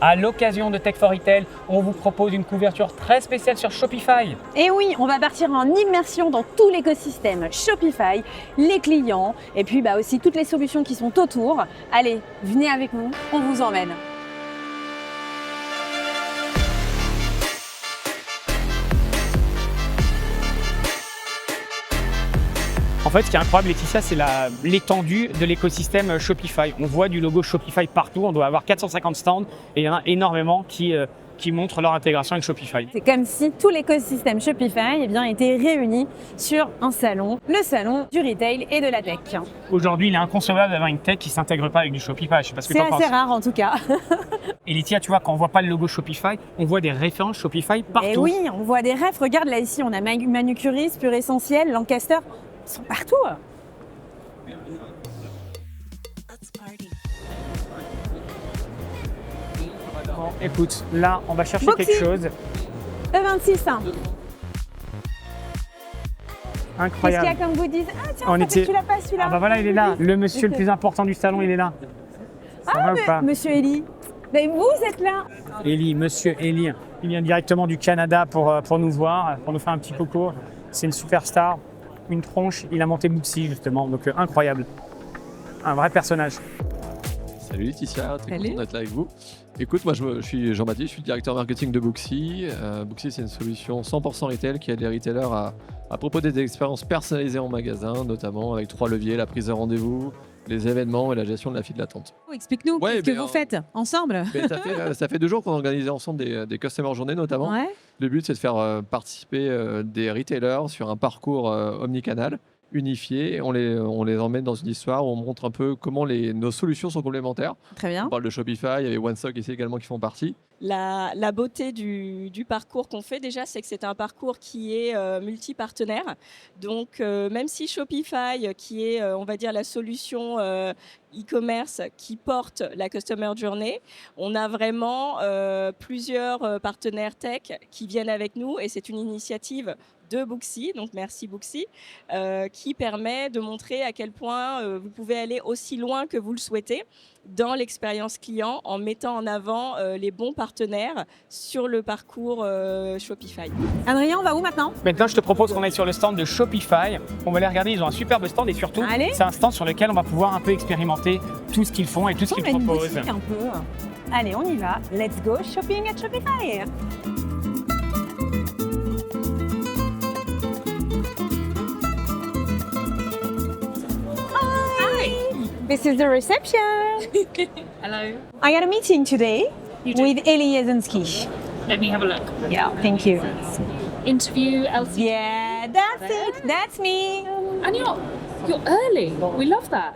À l'occasion de Tech for Retail, on vous propose une couverture très spéciale sur Shopify. Et oui, on va partir en immersion dans tout l'écosystème Shopify, les clients et puis aussi toutes les solutions qui sont autour. Allez, venez avec nous, on vous emmène. En fait, ce qui est incroyable, Laetitia, c'est l'étendue de l'écosystème Shopify. On voit du logo Shopify partout, on doit avoir 450 stands et il y en a énormément qui montrent leur intégration avec Shopify. C'est comme si tout l'écosystème Shopify était réuni sur un salon, le salon du retail et de la tech. Aujourd'hui, il est inconcevable d'avoir une tech qui ne s'intègre pas avec du Shopify. Je sais pas ce que tu en penses. C'est assez rare en tout cas. Et Laetitia, tu vois, quand on voit pas le logo Shopify, on voit des références Shopify partout. Et oui, on voit des refs. Regarde là ici, on a Manucuris, Pure Essentiel, Lancaster. Ils sont partout. Bon, écoute, là, on va chercher Boxy. quelque chose. E26. Incroyable. Qu'est-ce qu'il y a comme vous dites? Ah tiens, On ça fait était- que tu l'as pas celui-là. Ah bah voilà, il est là. Le monsieur le plus important du salon, il est là. Ça va ou pas? Monsieur Eli, mais vous êtes là. Eli, monsieur Eli. Il vient directement du Canada pour nous voir, pour nous faire un petit coucou. C'est une superstar, une tronche. Il a monté Booksy justement, donc incroyable. Un vrai personnage. Salut Laetitia, très Salut. content d'être là avec vous. Écoute, moi je suis Jean-Baptiste, je suis le directeur marketing de Booksy. Booksy, c'est une solution 100% retail qui aide les retailers à proposer des expériences personnalisées en magasin, notamment avec 3 leviers, la prise de rendez-vous, les événements et la gestion de la file d'attente. Explique-nous, Ouais, qu'est-ce que ben, vous faites ensemble? Mais ça fait 2 jours qu'on a organisé ensemble des Customer Journées notamment. Ouais. Le but, c'est de faire participer des retailers sur un parcours omnicanal, unifié. On les emmène dans une histoire où on montre un peu comment nos solutions sont complémentaires. Très bien. On parle de Shopify, il y avait OneStock ici également qui font partie. La beauté du parcours qu'on fait déjà, c'est que c'est un parcours qui est multi-partenaire. Donc, même si Shopify, qui est, on va dire, la solution e-commerce qui porte la Customer Journey, on a vraiment plusieurs partenaires tech qui viennent avec nous et c'est une initiative de Booksy, donc merci Booksy, qui permet de montrer à quel point vous pouvez aller aussi loin que vous le souhaitez dans l'expérience client en mettant en avant les bons partenaires sur le parcours Shopify. Adrien, on va où maintenant? Maintenant, je te propose qu'on aille sur le stand de Shopify. On va aller regarder, ils ont un superbe stand et surtout, Allez. c'est un stand sur lequel on va pouvoir un peu expérimenter tout ce qu'ils font et tout ce On qu'ils a une proposent. boutique un peu. Allez, on y va. Let's go shopping at Shopify. This is the reception. Hello. I got a meeting today You do? with Eli Yazinski. Let me have a look. Yeah, thank you. Interview Elsie. Yeah, that's it. That's me. And you're early. We love that.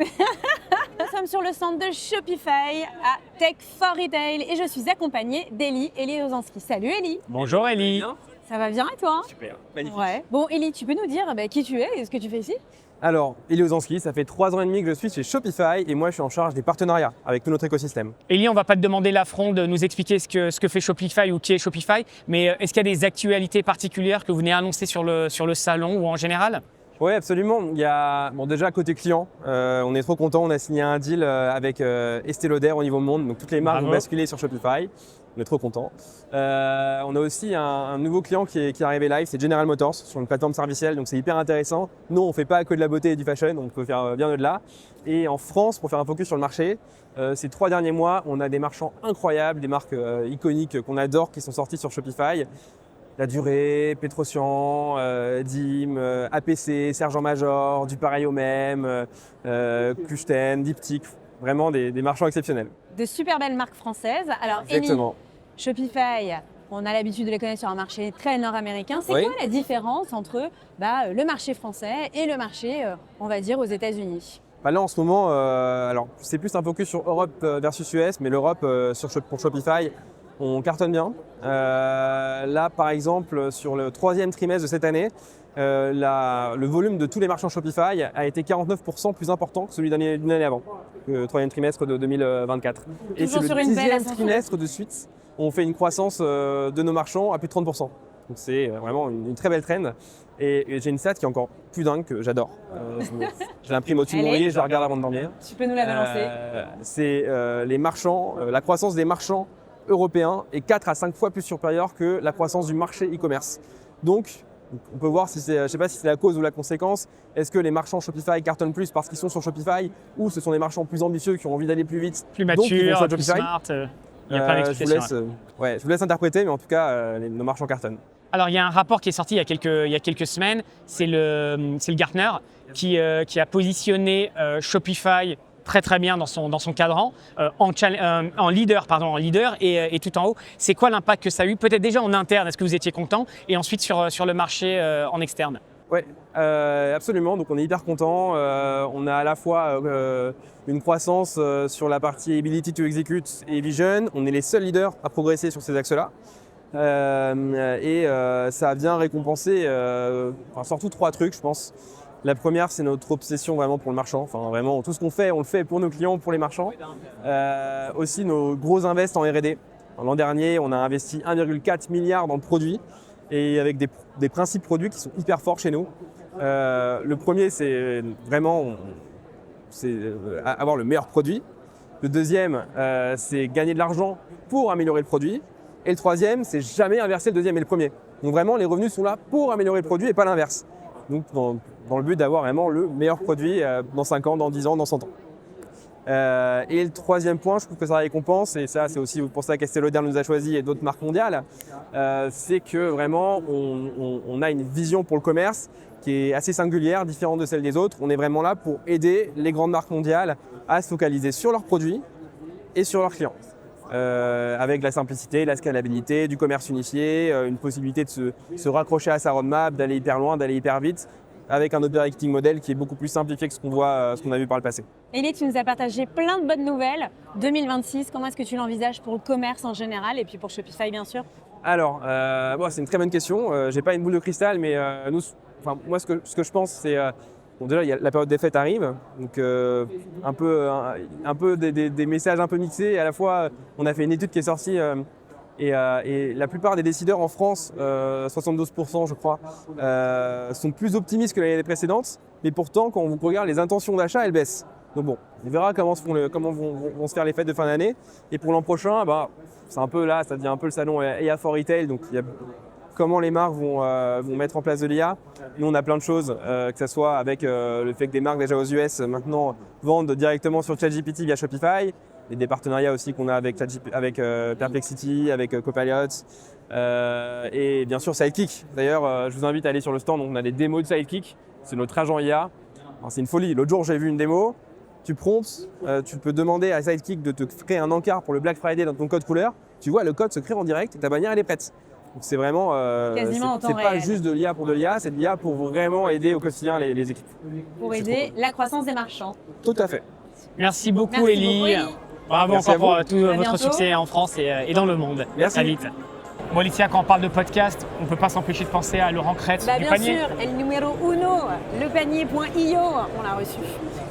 Nous sommes sur le stand de Shopify à Tech for Retail et je suis accompagnée d'Eli Yazinski. Salut Eli. Bonjour Eli. Ça va bien et toi? Super, magnifique. Ouais. Bon Eli, tu peux nous dire qui tu es et ce que tu fais ici? Alors, Eli Yazinski, ça fait 3 ans et demi que je suis chez Shopify et moi je suis en charge des partenariats avec tout notre écosystème. Eli, on va pas te demander l'affront de nous expliquer ce que fait Shopify ou qui est Shopify, mais est-ce qu'il y a des actualités particulières que vous venez annoncer sur le salon ou en général? Oui, absolument. Il y a, déjà côté client, on est trop content, on a signé un deal avec Estée Lauder au niveau monde, donc toutes les marques Bravo. vont basculer sur Shopify. On est trop content. On a aussi un nouveau client qui est arrivé live, c'est General Motors sur une plateforme servicielle, donc c'est hyper intéressant. Nous, on ne fait pas que de la beauté et du fashion, on peut faire bien au-delà. Et en France, pour faire un focus sur le marché, ces 3 derniers mois, on a des marchands incroyables, des marques iconiques qu'on adore qui sont sorties sur Shopify. La Durée, Petrosian, DIM, APC, Sergent Major, du pareil au même, Kluchten, Diptyque, vraiment des marchands exceptionnels. De super belles marques françaises. Alors Eli, Exactement. Shopify, on a l'habitude de les connaître sur un marché très nord-américain. C'est Oui. quoi la différence entre le marché français et le marché, on va dire, aux États-Unis? Là en ce moment, alors c'est plus un focus sur Europe versus US, mais l'Europe pour Shopify, on cartonne bien. Là par exemple, sur le 3e trimestre de cette année, le volume de tous les marchands Shopify a été 49% plus important que celui d'une année avant, le 3e trimestre de 2024. Et c'est Toujours le sur une belle 10e ascension. trimestre de suite, on fait une croissance de nos marchands à plus de 30%. Donc c'est vraiment une très belle trend. Et j'ai une stat qui est encore plus dingue que j'adore. Je l'imprime au-dessus de mon Allez. lit, je la regarde avant de dormir. Tu peux nous la balancer? C'est les marchands, la croissance des marchands européen est 4 à 5 fois plus supérieur que la croissance du marché e-commerce. Donc, on peut voir si c'est, je ne sais pas si c'est la cause ou la conséquence. Est-ce que les marchands Shopify cartonnent plus parce qu'ils sont sur Shopify ou ce sont des marchands plus ambitieux qui ont envie d'aller plus vite, Plus donc ils vont mature, sur plus Shopify. smart. Il y a plein Je d'explications. je vous laisse interpréter, mais en tout cas, nos marchands cartonnent. Alors, il y a un rapport qui est sorti il y a quelques semaines, c'est le Gartner qui a positionné Shopify très bien dans son cadran, en leader et tout en haut. C'est quoi l'impact que ça a eu? Peut-être déjà en interne, est-ce que vous étiez content? Et ensuite sur le marché en externe. Oui, absolument. Donc on est hyper content. On a à la fois une croissance sur la partie Ability to Execute et Vision. On est les seuls leaders à progresser sur ces axes-là. Ça vient récompenser surtout 3 trucs, je pense. La première, c'est notre obsession vraiment pour le marchand. Enfin, vraiment, tout ce qu'on fait, on le fait pour nos clients, pour les marchands. Aussi, nos gros invests en R&D. L'an dernier, on a investi 1,4 milliard dans le produit et avec des principes produits qui sont hyper forts chez nous. Le premier, c'est vraiment avoir le meilleur produit. Le deuxième, c'est gagner de l'argent pour améliorer le produit. Et le troisième, c'est jamais inverser le deuxième et le premier. Donc vraiment, les revenus sont là pour améliorer le produit et pas l'inverse. Donc dans le but d'avoir vraiment le meilleur produit dans 5 ans, dans 10 ans, dans 100 ans. Et le troisième point, je trouve que ça récompense, et ça c'est aussi pour ça qu'Estée Lauder nous a choisi et d'autres marques mondiales, c'est que vraiment on a une vision pour le commerce qui est assez singulière, différente de celle des autres. On est vraiment là pour aider les grandes marques mondiales à se focaliser sur leurs produits et sur leurs clients. Avec la simplicité, la scalabilité, du commerce unifié, une possibilité de se raccrocher à sa roadmap, d'aller hyper loin, d'aller hyper vite, avec un operating model qui est beaucoup plus simplifié que ce qu'on a vu par le passé. Elie, tu nous as partagé plein de bonnes nouvelles. 2026, comment est-ce que tu l'envisages pour le commerce en général et puis pour Shopify bien sûr? Alors, c'est une très bonne question. J'ai pas une boule de cristal, mais moi ce que je pense, c'est déjà la période des fêtes arrive, donc un peu des messages un peu mixés. À la fois, on a fait une étude qui est sortie et la plupart des décideurs en France, 72% je crois, sont plus optimistes que l'année précédente. Mais pourtant, quand on regarde les intentions d'achat, elles baissent. Donc bon, on verra comment vont se faire les fêtes de fin d'année. Et pour l'an prochain, c'est un peu là, ça devient un peu le salon IA for Retail. Donc il y a comment les marques vont mettre en place de l'IA. Nous, on a plein de choses, que ce soit avec le fait que des marques déjà aux US maintenant vendent directement sur ChatGPT via Shopify, et des partenariats aussi qu'on a avec Perplexity, avec Copilot, et bien sûr Sidekick. D'ailleurs, je vous invite à aller sur le stand, on a des démos de Sidekick, c'est notre agent IA. Alors, c'est une folie. L'autre jour, j'ai vu une démo, tu promptes, tu peux demander à Sidekick de te créer un encart pour le Black Friday dans ton code couleur, tu vois, le code se crée en direct et ta bannière elle est prête. Donc c'est vraiment, c'est pas juste de l'IA pour de l'IA, c'est de l'IA pour vraiment aider au quotidien les équipes. Pour aider la croissance des marchands. Tout à fait. Merci beaucoup Merci Elie. beaucoup, Elie. Bravo Merci encore à pour vous. tout À votre bientôt. succès en France et dans le monde. Merci. À vite. Bon Laetitia, quand on parle de podcast, on ne peut pas s'empêcher de penser à Laurent Crête du Bien panier. sûr, el numéro uno, lepanier.io, on l'a reçu.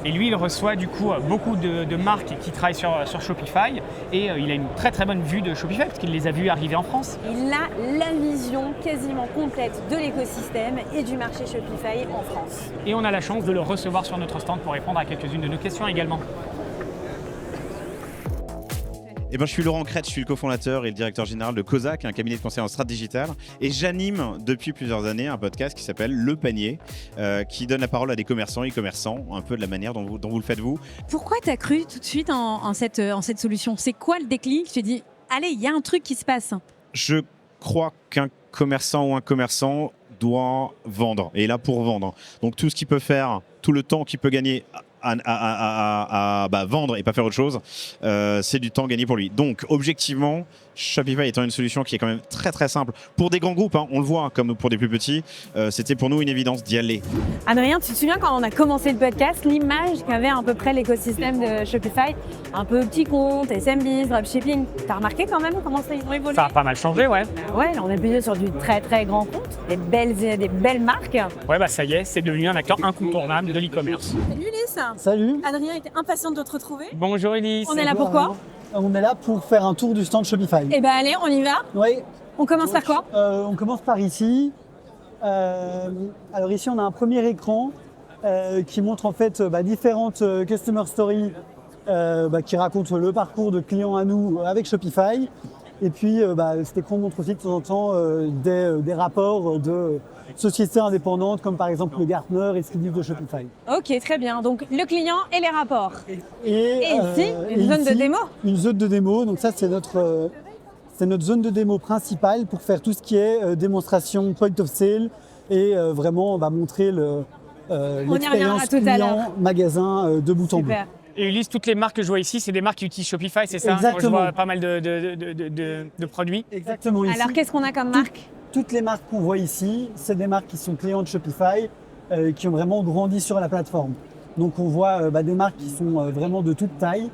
Et lui, il reçoit du coup beaucoup de marques qui travaillent sur Shopify et il a une très bonne vue de Shopify parce qu'il les a vues arriver en France. Il a la vision quasiment complète de l'écosystème et du marché Shopify en France. Et on a la chance de le recevoir sur notre stand pour répondre à quelques-unes de nos questions également. Je suis Laurent Crête, je suis le cofondateur et le directeur général de Cosac, un cabinet de conseil en strat digital. Et j'anime depuis plusieurs années un podcast qui s'appelle Le Panier, qui donne la parole à des commerçants et e-commerçants, un peu de la manière dont vous le faites vous. Pourquoi tu as cru tout de suite en cette solution? C'est quoi le déclic? Tu t'es dit, allez, il y a un truc qui se passe. Je crois qu'un commerçant ou un commerçant doit vendre, et est là pour vendre. Donc tout ce qu'il peut faire, tout le temps qu'il peut gagner à vendre et pas faire autre chose, c'est du temps gagné pour lui. Donc objectivement, Shopify étant une solution qui est quand même très simple pour des grands groupes, on le voit, comme pour des plus petits, c'était pour nous une évidence d'y aller. Adrien, tu te souviens quand on a commencé le podcast, l'image qu'avait à peu près l'écosystème de Shopify, un peu petit compte, SMBs, dropshipping, t'as remarqué quand même comment ça a évolué? Ça a pas mal changé, ouais. Ouais, là, on est plutôt sur du très grand compte, des belles marques. Ouais, ça y est, c'est devenu un acteur incontournable de l'e-commerce. Salut Ulysse. Salut, Adrien était impatient de te retrouver. Bonjour Elise. On est là pourquoi? on est là pour faire un tour du stand Shopify. Eh ben allez, on y va. Oui, On commence par quoi? on commence par ici. Alors ici, on a un premier écran qui montre en fait différentes customer stories qui racontent le parcours de clients à nous avec Shopify. Et puis, cet écran montre aussi de temps en temps des rapports de sociétés indépendantes, comme par exemple le Gartner et ce qu'ils disent de Shopify. Ok, très bien. Donc le client et les rapports. Et ici, une zone de démo. Une zone de démo. Donc ça, c'est notre zone de démo principale pour faire tout ce qui est démonstration point of sale et vraiment on va montrer l'expérience client magasin de bout en bout. Super. Et Ulysse, toutes les marques que je vois ici, c'est des marques qui utilisent Shopify, c'est ça? Exactement. Je vois pas mal de produits. Exactement. Ici, Alors qu'est-ce qu'on a comme marque? toutes les marques qu'on voit ici, c'est des marques qui sont clients de Shopify, qui ont vraiment grandi sur la plateforme. Donc on voit des marques qui sont vraiment de toute taille.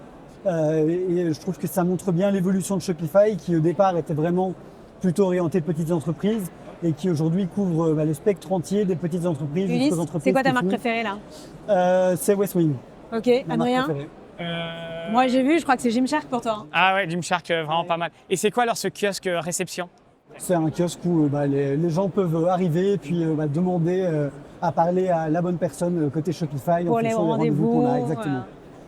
Et je trouve que ça montre bien l'évolution de Shopify, qui au départ était vraiment plutôt orientée petites entreprises et qui aujourd'hui couvre le spectre entier des petites entreprises. Ulysse, c'est quoi ta marque préférée là? C'est Westwing. Ok, ma marque Adrien? préférée. Moi j'ai vu, je crois que c'est Gymshark pour toi. Ah ouais, Gymshark, vraiment pas mal. Et c'est quoi alors ce kiosque réception? C'est un kiosque où les gens peuvent arriver et puis demander à parler à la bonne personne côté Shopify Pour en les fonction des rendez-vous qu'on a. rendez-vous, Exactement. voilà.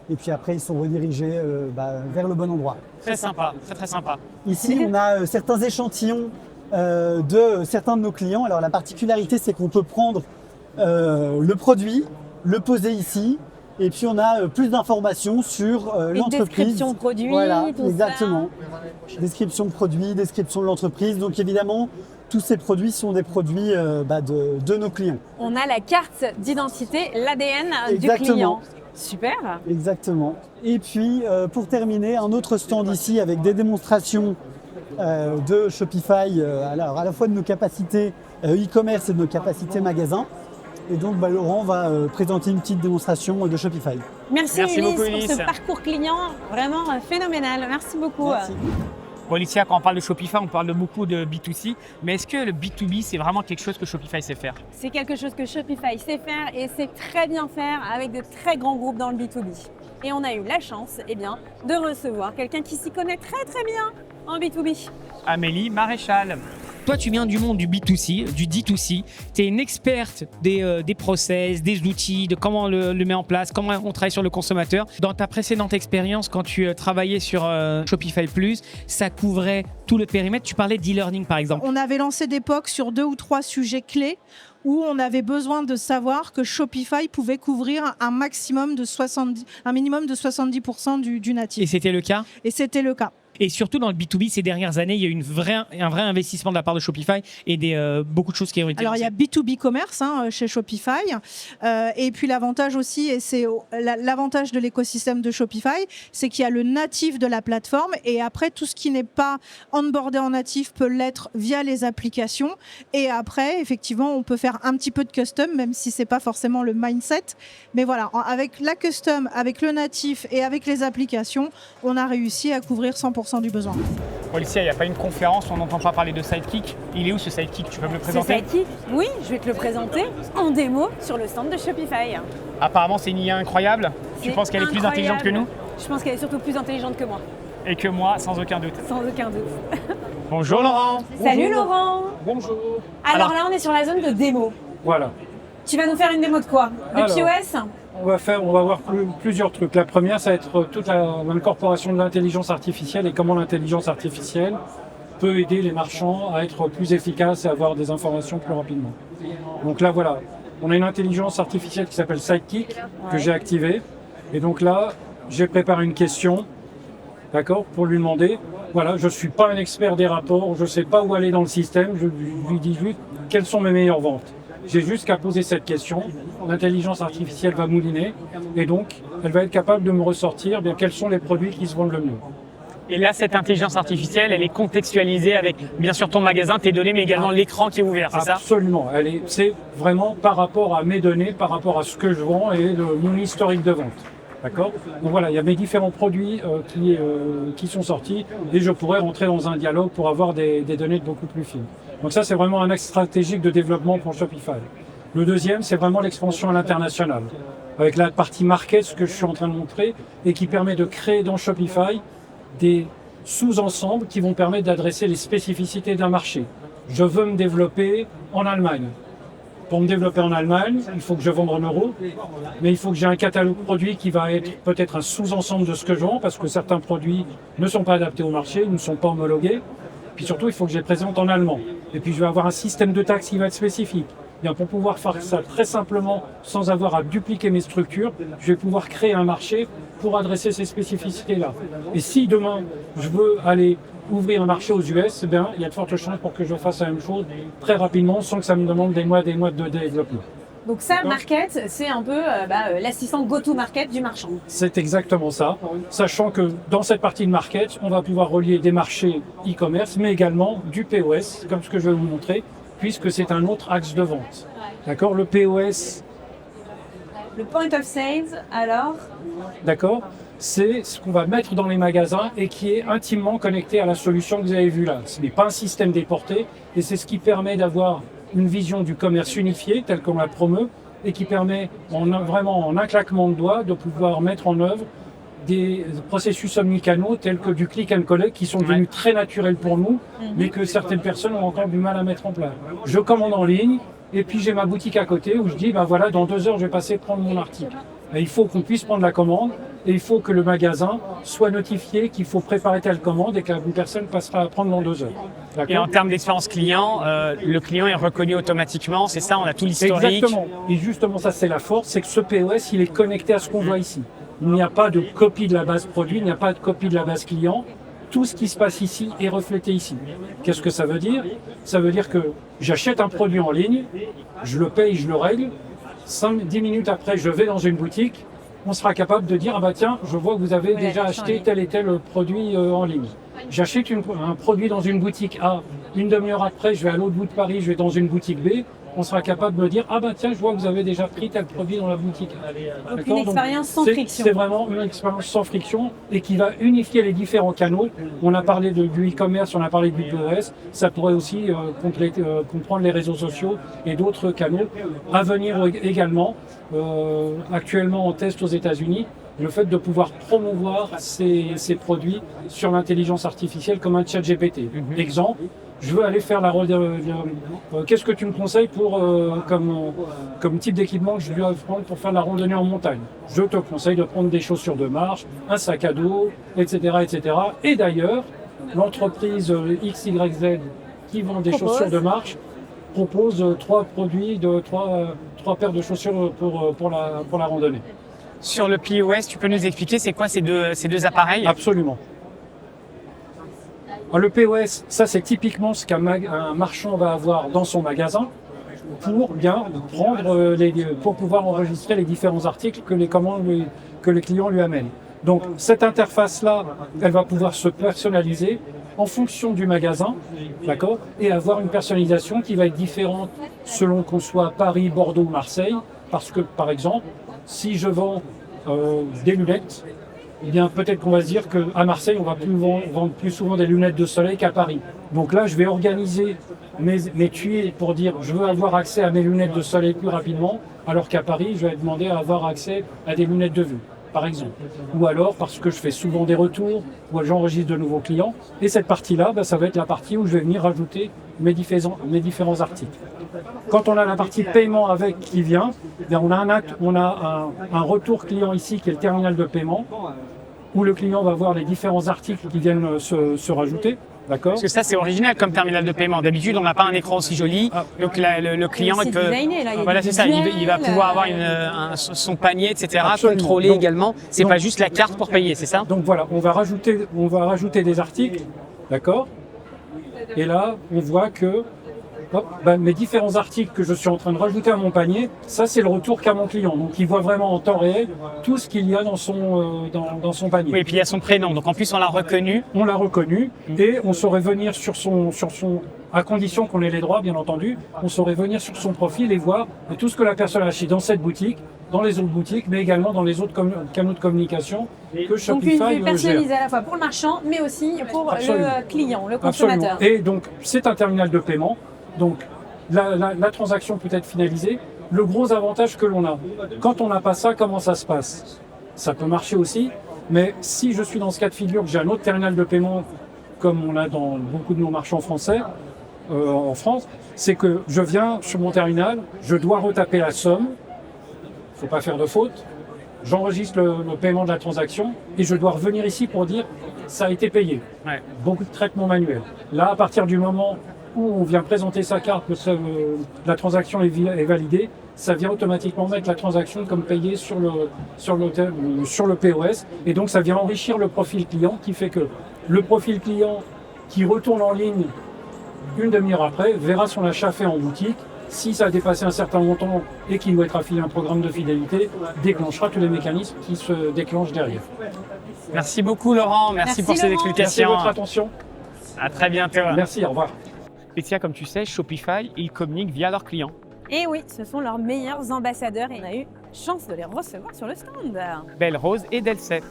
Et puis après, ils sont redirigés vers le bon endroit. Très sympa, très sympa. Ici, on a certains échantillons de certains de nos clients. Alors la particularité, c'est qu'on peut prendre le produit, le poser ici, et puis on a plus d'informations sur l'entreprise. Description produit, voilà, tout exactement. Description de produit, description de l'entreprise. Donc évidemment, tous ces produits sont des produits de nos clients. On a la carte d'identité, l'ADN du Exactement. client. Super. Exactement. Et puis, pour terminer, un autre stand ici avec des démonstrations de Shopify, alors à la fois de nos capacités e-commerce et de nos capacités magasins. Et donc, Laurent va présenter une petite démonstration de Shopify. Merci Merci Ulysse beaucoup, pour Ulysse. ce parcours client vraiment phénoménal. Merci beaucoup. Merci. Bon, Alicia, quand on parle de Shopify, on parle de beaucoup de B2C, mais est-ce que le B2B, c'est vraiment quelque chose que Shopify sait faire? C'est quelque chose que Shopify sait faire et sait très bien faire avec de très grands groupes dans le B2B. Et on a eu la chance de recevoir quelqu'un qui s'y connaît très très bien en B2B. Amélie Maréchal. Toi, tu viens du monde du B2C, du D2C. Tu es une experte des process, des outils, de comment le met en place, comment on travaille sur le consommateur. Dans ta précédente expérience, quand tu travaillais sur Shopify Plus, ça couvrait tout le périmètre. Tu parlais d'e-learning, par exemple. On avait lancé des POC sur 2 ou 3 sujets clés où on avait besoin de savoir que Shopify pouvait couvrir un minimum de 70% du natif. Et c'était le cas? Et c'était le cas. Et surtout dans le B2B, ces dernières années, il y a eu un vrai investissement de la part de Shopify et beaucoup de choses qui ont été Alors, il y a B2B commerce chez Shopify. Et puis, l'avantage aussi, et c'est l'avantage de l'écosystème de Shopify, c'est qu'il y a le natif de la plateforme. Et après, tout ce qui n'est pas onboardé en natif peut l'être via les applications. Et après, effectivement, on peut faire un petit peu de custom, même si ce n'est pas forcément le mindset. Mais voilà, avec la custom, avec le natif et avec les applications, on a réussi à couvrir 100% du besoin. Alicia, il n'y a pas une conférence où on n'entend pas parler de Sidekick. Il est où ce Sidekick? Tu peux me le Ce présenter? Sidekick, oui, je vais te le présenter en démo sur le stand de Shopify. Apparemment, c'est une IA incroyable. Tu C'est penses qu'elle est plus intelligente que nous? Je pense qu'elle est surtout plus intelligente que moi, Et que moi, sans aucun doute. sans aucun doute. Bonjour Laurent. Salut Laurent. Bonjour. Alors là, on est sur la zone de démo. Voilà. Tu vas nous faire une démo de quoi? De Alors, POS? On va voir plusieurs trucs. La première, ça va être toute l'incorporation de l'intelligence artificielle et comment l'intelligence artificielle peut aider les marchands à être plus efficaces et avoir des informations plus rapidement. Donc là, voilà. On a une intelligence artificielle qui s'appelle Sidekick, que j'ai activée. Et donc là, j'ai préparé une question, d'accord, pour lui demander. Voilà, je ne suis pas un expert des rapports, je ne sais pas où aller dans le système, je lui dis juste quelles sont mes meilleures ventes. J'ai juste qu'à poser cette question, l'intelligence artificielle va mouliner et donc elle va être capable de me ressortir quels sont les produits qui se vendent le mieux. Et là, cette intelligence artificielle, elle est contextualisée avec bien sûr ton magasin, tes données, mais également l'écran qui est ouvert, c'est ça? Absolument, c'est vraiment par rapport à mes données, par rapport à ce que je vends et mon historique de vente. D'accord? Donc voilà, il y a mes différents produits qui sont sortis et je pourrais rentrer dans un dialogue pour avoir des données beaucoup plus fines. Donc ça, c'est vraiment un axe stratégique de développement pour Shopify. Le deuxième, c'est vraiment l'expansion à l'international. Avec la partie market, ce que je suis en train de montrer, et qui permet de créer dans Shopify des sous-ensembles qui vont permettre d'adresser les spécificités d'un marché. Je veux me développer en Allemagne. pour me développer en Allemagne, il faut que je vende en euros, mais il faut que j'ai un catalogue produit qui va être peut-être un sous-ensemble de ce que je vends, parce que certains produits ne sont pas adaptés au marché, ne sont pas homologués. Puis surtout, il faut que je les présente en allemand. Et puis je vais avoir un système de taxes qui va être spécifique. Bien, pour pouvoir faire ça très simplement, sans avoir à dupliquer mes structures, je vais pouvoir créer un marché pour adresser ces spécificités-là. Et si demain, je veux aller ouvrir un marché aux US, eh bien, il y a de fortes chances pour que je fasse la même chose très rapidement, sans que ça me demande des mois de développement. Donc ça, Market, c'est un peu l'assistant go-to-market du marchand. C'est exactement ça, sachant que dans cette partie de market, on va pouvoir relier des marchés e-commerce, mais également du POS, comme ce que je vais vous montrer, puisque c'est un autre axe de vente. D'accord, le POS. Le point of sales, alors? D'accord, c'est ce qu'on va mettre dans les magasins et qui est intimement connecté à la solution que vous avez vue là. Ce n'est pas un système déporté et c'est ce qui permet d'avoir une vision du commerce unifié tel qu'on la promeut et qui permet vraiment en un claquement de doigts de pouvoir mettre en œuvre des processus omnicanaux tels que du click and collect qui sont devenus très naturels pour nous, mais que certaines personnes ont encore du mal à mettre en place. Je commande en ligne et puis j'ai ma boutique à côté où je dis, ben voilà, dans 2 heures, je vais passer prendre mon article. Et il faut qu'on puisse prendre la commande et il faut que le magasin soit notifié qu'il faut préparer telle commande et que la personne passera à prendre dans 2 heures. Et en termes d'expérience client, le client est reconnu automatiquement, c'est ça, on a tout l'historique. Exactement. Et justement, ça c'est la force, c'est que ce POS, il est connecté à ce qu'on voit ici. Il n'y a pas de copie de la base produit, il n'y a pas de copie de la base client. Tout ce qui se passe ici est reflété ici. Qu'est-ce que ça veut dire? Ça veut dire que j'achète un produit en ligne, je le paye, je le règle. 10 minutes après, je vais dans une boutique, on sera capable de dire, ah bah tiens, je vois que vous avez déjà acheté tel et tel produit en ligne. J'achète un produit dans une boutique A, une demi-heure après, je vais à l'autre bout de Paris, je vais dans une boutique B, on sera capable de me dire, ah bah tiens, je vois que vous avez déjà pris tel produit dans la boutique. Donc une expérience sans friction. C'est vraiment une expérience sans friction et qui va unifier les différents canaux. On a parlé du e-commerce, on a parlé du POS, ça pourrait aussi comprendre les réseaux sociaux et d'autres canaux. À venir également, actuellement en test aux États-Unis, le fait de pouvoir promouvoir ces produits sur l'intelligence artificielle comme un chat GPT. Exemple, je veux aller faire qu'est-ce que tu me conseilles pour comme type d'équipement que je dois prendre pour faire la randonnée en montagne? Je te conseille de prendre des chaussures de marche, un sac à dos, etc., etc. Et d'ailleurs, l'entreprise XYZ qui vend des chaussures de marche propose 3 produits de 3 paires de chaussures pour la randonnée. Sur le POS, tu peux nous expliquer c'est quoi ces deux appareils? Absolument. Alors, le POS, ça c'est typiquement ce qu'un marchand va avoir dans son magasin pour bien pour pouvoir enregistrer les différents articles que les clients lui amènent. Donc cette interface-là, elle va pouvoir se personnaliser en fonction du magasin, d'accord, et avoir une personnalisation qui va être différente selon qu'on soit à Paris, Bordeaux ou Marseille, parce que par exemple, si je vends des lunettes, eh bien peut-être qu'on va se dire qu'à Marseille, on va vendre plus souvent des lunettes de soleil qu'à Paris. Donc là, je vais organiser mes tuyaux pour dire je veux avoir accès à mes lunettes de soleil plus rapidement, alors qu'à Paris, je vais demander à avoir accès à des lunettes de vue, par exemple. Ou alors parce que je fais souvent des retours, ou j'enregistre de nouveaux clients. Et cette partie-là, ça va être la partie où je vais venir rajouter mes différents articles. Quand on a la partie paiement avec qui vient, on a un retour client ici qui est le terminal de paiement, où le client va voir les différents articles qui viennent se rajouter. D'accord. Parce que ça, c'est original comme terminal de paiement. D'habitude, on n'a pas un écran aussi joli. Donc le client, il peut. Designé, là, voilà, c'est ça. Il va pouvoir avoir son panier, etc. Absolument. Contrôler également. C'est pas juste la carte pour payer, c'est ça? Donc voilà, on va rajouter des articles, d'accord. Et là, on voit que mes différents articles que je suis en train de rajouter à mon panier, ça c'est le retour qu'a mon client. Donc il voit vraiment en temps réel tout ce qu'il y a dans son panier. Oui, et puis il y a son prénom. Donc en plus on l'a reconnu. On l'a reconnu et on saurait venir sur son à condition qu'on ait les droits bien entendu, on saurait venir sur son profil et voir tout ce que la personne a acheté dans cette boutique, dans les autres boutiques, mais également dans les autres canaux de communication que Shopify donc une vue personnalisée gère. à la fois pour le marchand, mais aussi pour Absolument. le client, le consommateur. Absolument. Et donc c'est un terminal de paiement. Donc la transaction peut être finalisée. Le gros avantage que l'on a, quand on n'a pas ça, comment ça se passe? Ça peut marcher aussi, mais si je suis dans ce cas de figure, que j'ai un autre terminal de paiement comme on a dans beaucoup de nos marchands français, en France, c'est que je viens sur mon terminal, je dois retaper la somme, il ne faut pas faire de faute, j'enregistre le paiement de la transaction et je dois revenir ici pour dire ça a été payé. Ouais. Beaucoup de traitements manuels. Là, à partir du moment où on vient présenter sa carte, la transaction est validée, ça vient automatiquement mettre la transaction comme payée sur le POS. Et donc, ça vient enrichir le profil client qui fait que le profil client qui retourne en ligne une demi-heure après verra son achat fait en boutique. Si ça a dépassé un certain montant et qu'il doit être affilié à un programme de fidélité, déclenchera tous les mécanismes qui se déclenchent derrière. Merci beaucoup Laurent, merci pour ces Laurent. Merci de explications. votre attention. À très bientôt. Merci, au revoir. Laetitia, comme tu sais, Shopify, ils communiquent via leurs clients. Et oui, ce sont leurs meilleurs ambassadeurs et on a eu chance de les recevoir sur le stand. Belle Rose et Delcet.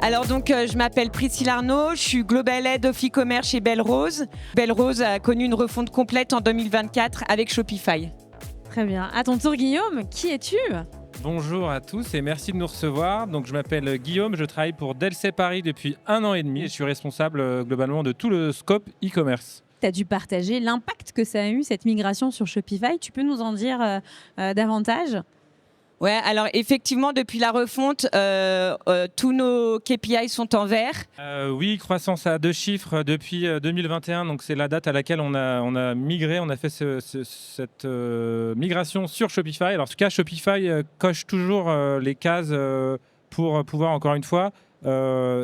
Alors donc, je m'appelle Priscille Arnaud, je suis Global Head of e-commerce chez Belle Rose. Belle Rose a connu une refonte complète en 2024 avec Shopify. Très bien. À ton tour, Guillaume, qui es-tu? Bonjour à tous et merci de nous recevoir. Donc, je m'appelle Guillaume, je travaille pour Delcet Paris depuis 1 an et demi et je suis responsable globalement de tout le scope e-commerce. Tu as dû partager l'impact que ça a eu, cette migration sur Shopify. Tu peux nous en dire davantage? Ouais, alors effectivement, depuis la refonte, tous nos KPI sont en vert. Oui, croissance à 2 chiffres depuis 2021, donc c'est la date à laquelle on a migré, on a fait cette migration sur Shopify. Alors en tout cas, Shopify coche toujours les cases pour pouvoir, encore une fois,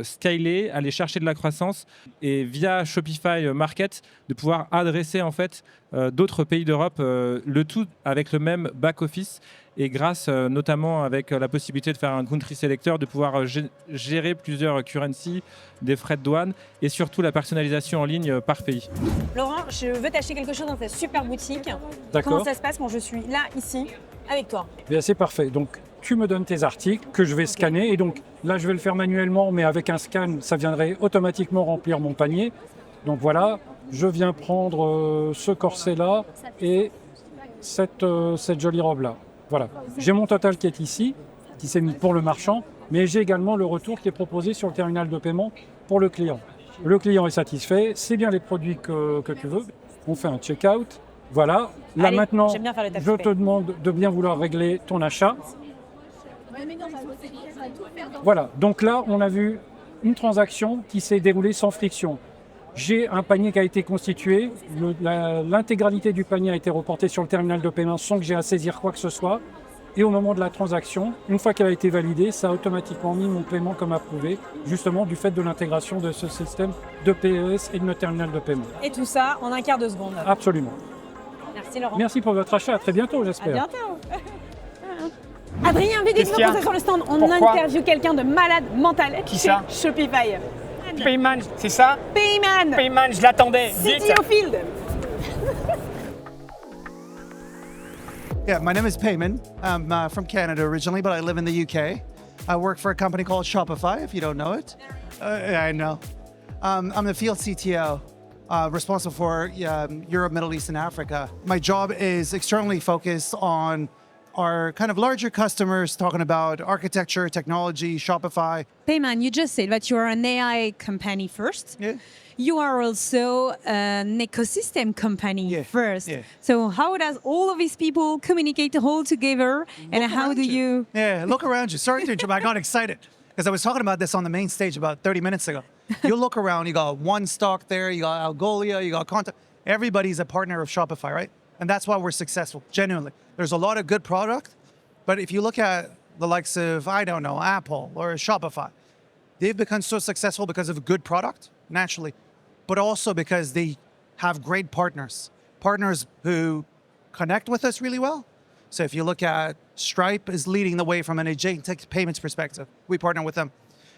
scaler, aller chercher de la croissance et via Shopify Market de pouvoir adresser en fait d'autres pays d'Europe, le tout avec le même back-office et grâce notamment avec la possibilité de faire un country selector, de pouvoir gérer plusieurs currencies, des frais de douane et surtout la personnalisation en ligne par pays. Laurent, je veux t'acheter quelque chose dans ta super boutique. D'accord. Comment ça se passe quand je suis là, ici, avec toi? Bien, c'est parfait. Donc, tu me donnes tes articles que je vais scanner. Et donc, là, je vais le faire manuellement, mais avec un scan, ça viendrait automatiquement remplir mon panier. Donc voilà, je viens prendre ce corset-là et cette jolie robe-là. Voilà. J'ai mon total qui est ici, qui s'est mis pour le marchand, mais j'ai également le retour qui est proposé sur le terminal de paiement pour le client. Le client est satisfait, c'est bien les produits que tu veux. On fait un check-out. Voilà. Là Allez, maintenant, j'aime bien faire le tax je pay. te demande de bien vouloir régler ton achat. Voilà, donc là, on a vu une transaction qui s'est déroulée sans friction. J'ai un panier qui a été constitué, l'intégralité du panier a été reportée sur le terminal de paiement sans que j'ai à saisir quoi que ce soit. Et au moment de la transaction, une fois qu'elle a été validée, ça a automatiquement mis mon paiement comme approuvé, justement du fait de l'intégration de ce système de POS et de notre terminal de paiement. Et tout ça en un quart de seconde. Absolument. Merci Laurent. Merci pour votre achat, à très bientôt À j'espère. bientôt. Adrien, vite, Qu'est-ce qu'il y a sur le stand. On Pourquoi interview quelqu'un de malade mental Qui chez ça Shopify. Payman, c'est ça? Payman, Payman, je l'attendais. City of Field. Yeah, my name is Payman. I'm from Canada originally, but I live in the UK. I work for a company called Shopify, if you don't know it. I know. I'm the field CTO, responsible for Europe, Middle East, and Africa. My job is externally focused on our kind of larger customers, talking about architecture, technology, Shopify. Payman, you just said that you are an AI company first. Yeah. You are also an ecosystem company first. Yeah. So how does all of these people communicate all together, and how do you? Yeah, look around you. Sorry to interrupt. I got excited because I was talking about this on the main stage about 30 minutes ago. You look around, you got One Stock there, you got Algolia, you got Contact. Everybody's a partner of Shopify, right? And that's why we're successful, genuinely. There's a lot of good product, but if you look at the likes of, I don't know, Apple or Shopify, they've become so successful because of good product, naturally, but also because they have great partners who connect with us really well. So if you look at Stripe is leading the way from an agentic payments perspective. We partner with them.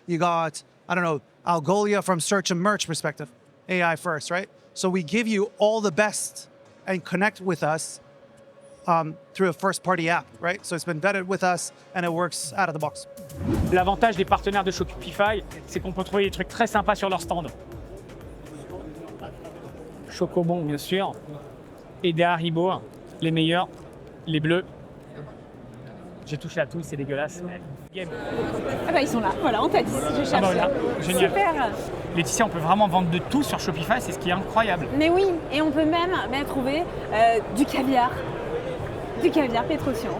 You got, I don't know, Algolia from search and merch perspective, AI first, right? So we give you all the best and connect with us through a first-party app, right? So it's been vetted with us and it works out of the box. L'avantage des partenaires de Shopify, c'est qu'on peut trouver des trucs très sympas sur leur stand. Chocobon, bien sûr. Et des Haribo, les meilleurs, les bleus. J'ai touché à tout, c'est dégueulasse. Game. Ah bah ils sont là, voilà, on t'a dit, je cherche. Ah bah voilà, génial. Super. Laetitia, on peut vraiment vendre de tout sur Shopify, c'est ce qui est incroyable. Mais oui, et on peut même trouver du caviar Petrosian.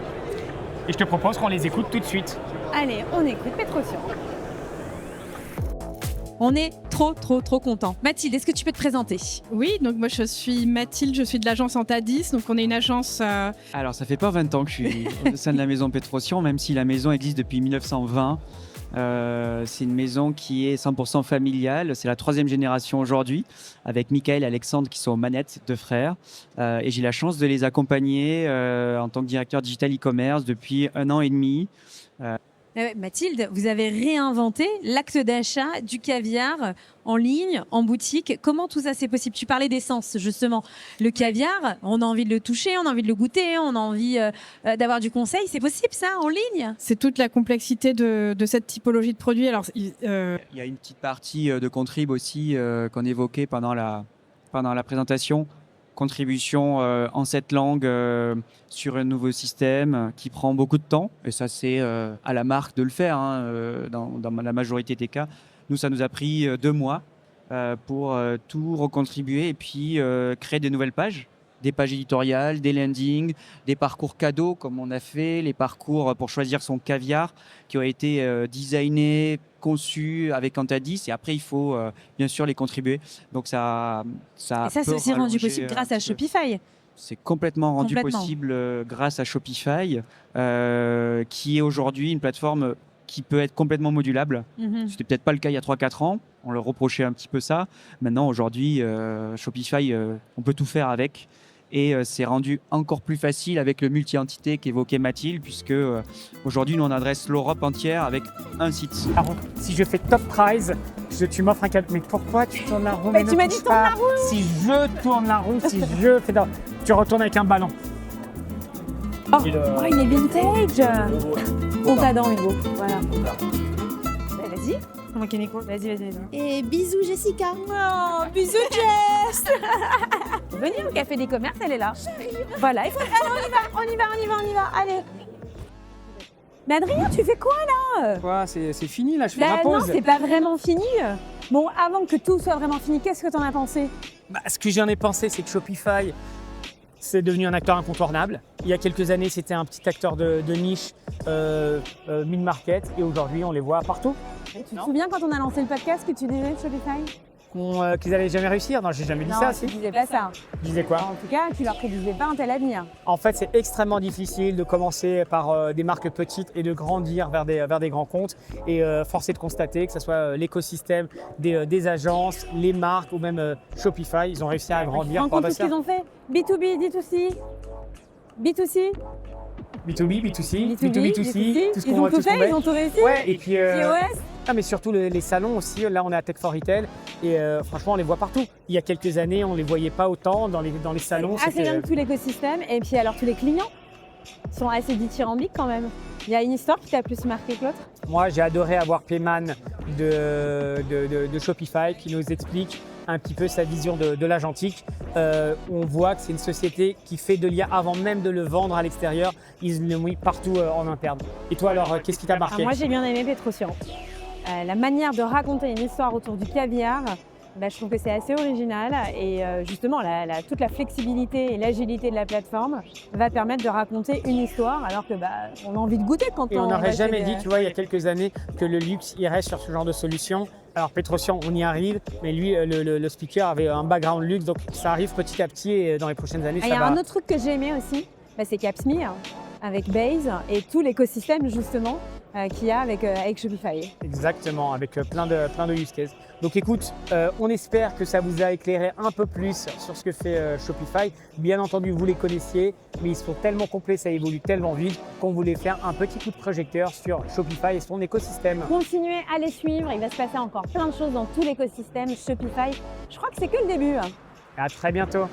Et je te propose qu'on les écoute tout de suite. Allez, on écoute Petrosian. On est trop contents. Mathilde, est-ce que tu peux te présenter? Oui, donc moi je suis Mathilde, je suis de l'agence Antadis. Donc on est une agence... Alors ça fait pas 20 ans que je suis au sein de la maison Petrosian, même si la maison existe depuis 1920. C'est une maison qui est 100% familiale. C'est la 3e génération aujourd'hui, avec Michael et Alexandre qui sont aux manettes, 2 frères. Et j'ai la chance de les accompagner en tant que directeur digital e-commerce depuis 1 an et demi. Mathilde, vous avez réinventé l'acte d'achat du caviar en ligne, en boutique. Comment tout ça c'est possible? Tu parlais d'essence, justement. Le caviar, on a envie de le toucher, on a envie de le goûter, on a envie d'avoir du conseil. C'est possible ça, en ligne? C'est toute la complexité de cette typologie de produits. Alors, il y a une petite partie de contrib aussi qu'on évoquait pendant la présentation. Contribution en 7 langues sur un nouveau système qui prend beaucoup de temps. Et ça, c'est à la marque de le faire dans la majorité des cas. Nous, ça nous a pris 2 mois pour tout recontribuer et puis créer des nouvelles pages. Des pages éditoriales, des landings, des parcours cadeaux comme on a fait, les parcours pour choisir son caviar qui ont été designés, conçus avec Antadis et après il faut bien sûr les contribuer. Donc ça et ça c'est aussi rendu possible grâce à Shopify. C'est complètement rendu possible grâce à Shopify qui est aujourd'hui une plateforme qui peut être complètement modulable. C'était peut-être pas le cas il y a 3-4 ans. On leur reprochait un petit peu ça. Maintenant, aujourd'hui, Shopify, on peut tout faire avec. Et c'est rendu encore plus facile avec le multi-entité qu'évoquait Mathilde, puisque aujourd'hui, nous, on adresse l'Europe entière avec un site. Alors, si je fais top price, tu m'offres un cadeau. Mais pourquoi tu tournes la roue? Tu m'as dit tourne la roue. Si je tourne la roue, si je fais... Tu retournes avec un ballon. Oh, il est vintage. On t'adore, Hugo. Voilà. Vas-y. Vas-y. Et bisous Jessica. Oh, bisous Jess. Venez au café des commerces, elle est là. Voilà, il faut... Allez, on y va. Allez. Mais Adrien, tu fais quoi là? Quoi, c'est fini là, je fais ma pause. Non, c'est pas vraiment fini. Bon, avant que tout soit vraiment fini, qu'est-ce que t'en as pensé? Ce que j'en ai pensé, c'est que Shopify, c'est devenu un acteur incontournable. Il y a quelques années, c'était un petit acteur de niche, mid-market, et aujourd'hui, on les voit partout. Tu te souviens quand on a lancé le podcast que tu disais de Shopify? Qu'ils allaient jamais réussir? Non, j'ai jamais dit ça. Non, tu disais pas ça. Tu disais quoi? En tout cas, tu leur prédisais pas un tel avenir. En fait, c'est extrêmement difficile de commencer par des marques petites et de grandir vers des grands comptes. Et force est de constater que ce soit l'écosystème des agences, les marques ou même Shopify, ils ont réussi à grandir. Tu te rends compte de ce qu'ils ont fait? B2B, D2C, B2C, B2B, B2C, B2B, B2C, tout ce qu'on ils ont tout fait, ils ont tout réussi. Ouais, et puis POS. Ah, mais surtout les salons aussi. Là, on est à Tech for Retail et franchement, on les voit partout. Il y a quelques années, on les voyait pas autant dans les salons. C'est assez bien de tout l'écosystème. Et puis alors, tous les clients sont assez dithyrambiques quand même. Il y a une histoire qui t'a plus marqué que l'autre? Moi, j'ai adoré avoir Payman de Shopify qui nous explique un petit peu sa vision de l'agentique. On voit que c'est une société qui fait de l'IA avant même de le vendre à l'extérieur. Ils le mettent partout en interne. Et toi alors, qu'est-ce qui t'a marqué? Moi, j'ai bien aimé Petrosian. La manière de raconter une histoire autour du caviar, je trouve que c'est assez original et justement toute la flexibilité et l'agilité de la plateforme va permettre de raconter une histoire alors que on a envie de goûter quand on n'aurait jamais dit, tu vois, il y a quelques années que le luxe irait sur ce genre de solution. Alors Petrosian, on y arrive, mais lui, le speaker avait un background luxe, donc ça arrive petit à petit et dans les prochaines années, ça va. Il y a un autre truc que j'ai aimé aussi, c'est Capsmere avec Base et tout l'écosystème justement qu'il y a avec Shopify. Exactement, avec plein de use cases. Donc écoute, on espère que ça vous a éclairé un peu plus sur ce que fait Shopify. Bien entendu, vous les connaissiez, mais ils sont tellement complets, ça évolue tellement vite qu'on voulait faire un petit coup de projecteur sur Shopify et son écosystème. Continuez à les suivre, il va se passer encore plein de choses dans tout l'écosystème Shopify. Je crois que c'est que le début. À très bientôt.